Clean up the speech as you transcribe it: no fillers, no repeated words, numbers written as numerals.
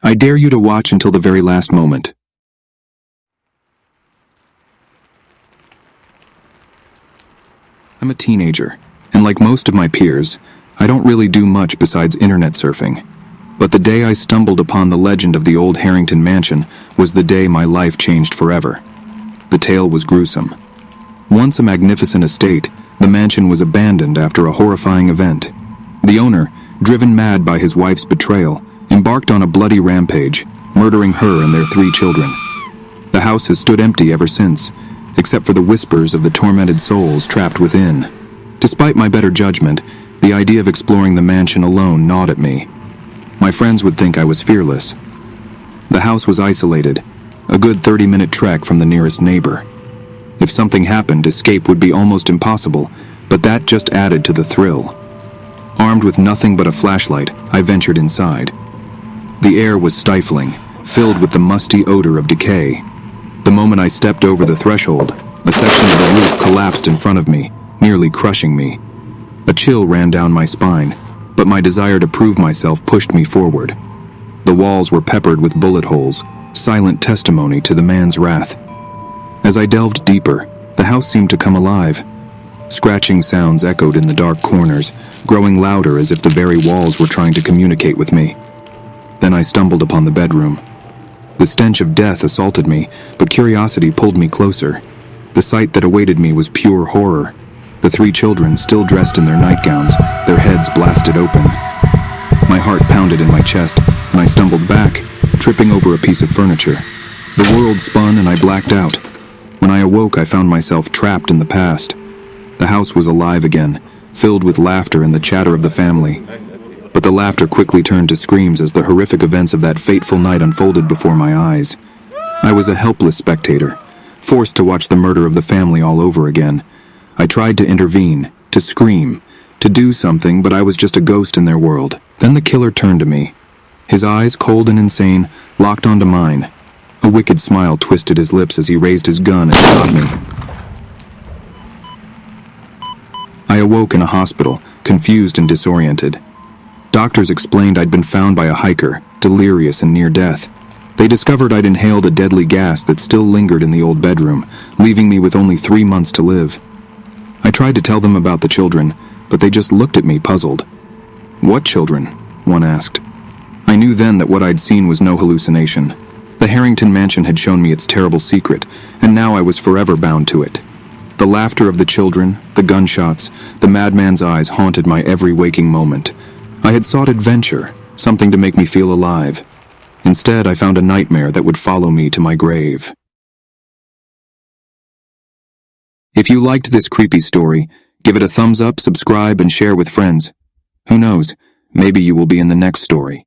I dare you to watch until the very last moment. I'm a teenager, and like most of my peers, I don't really do much besides internet surfing. But the day I stumbled upon the legend of the old Harrington mansion was the day my life changed forever. The tale was gruesome. Once a magnificent estate, the mansion was abandoned after a horrifying event. The owner, driven mad by his wife's betrayal, embarked on a bloody rampage, murdering her and their 3 children. The house has stood empty ever since, except for the whispers of the tormented souls trapped within. Despite my better judgment, the idea of exploring the mansion alone gnawed at me. My friends would think I was fearless. The house was isolated, a good 30-minute trek from the nearest neighbor. If something happened, escape would be almost impossible, but that just added to the thrill. Armed with nothing but a flashlight, I ventured inside. The air was stifling, filled with the musty odor of decay. The moment I stepped over the threshold, a section of the roof collapsed in front of me, nearly crushing me. A chill ran down my spine, but my desire to prove myself pushed me forward. The walls were peppered with bullet holes, silent testimony to the man's wrath. As I delved deeper, the house seemed to come alive. Scratching sounds echoed in the dark corners, growing louder as if the very walls were trying to communicate with me. Then I stumbled upon the bedroom. The stench of death assaulted me, but curiosity pulled me closer. The sight that awaited me was pure horror. The 3 children, still dressed in their nightgowns, their heads blasted open. My heart pounded in my chest, and I stumbled back, tripping over a piece of furniture. The world spun and I blacked out. When I awoke, I found myself trapped in the past. The house was alive again, filled with laughter and the chatter of the family. But the laughter quickly turned to screams as the horrific events of that fateful night unfolded before my eyes. I was a helpless spectator, forced to watch the murder of the family all over again. I tried to intervene, to scream, to do something, but I was just a ghost in their world. Then the killer turned to me. His eyes, cold and insane, locked onto mine. A wicked smile twisted his lips as he raised his gun and shot me. I awoke in a hospital, confused and disoriented. Doctors explained I'd been found by a hiker, delirious and near death. They discovered I'd inhaled a deadly gas that still lingered in the old bedroom, leaving me with only 3 months to live. I tried to tell them about the children, but they just looked at me puzzled. "What children?" one asked. I knew then that what I'd seen was no hallucination. The Harrington mansion had shown me its terrible secret, and now I was forever bound to it. The laughter of the children, the gunshots, the madman's eyes haunted my every waking moment. I had sought adventure, something to make me feel alive. Instead, I found a nightmare that would follow me to my grave. If you liked this creepy story, give it a thumbs up, subscribe, and share with friends. Who knows, maybe you will be in the next story.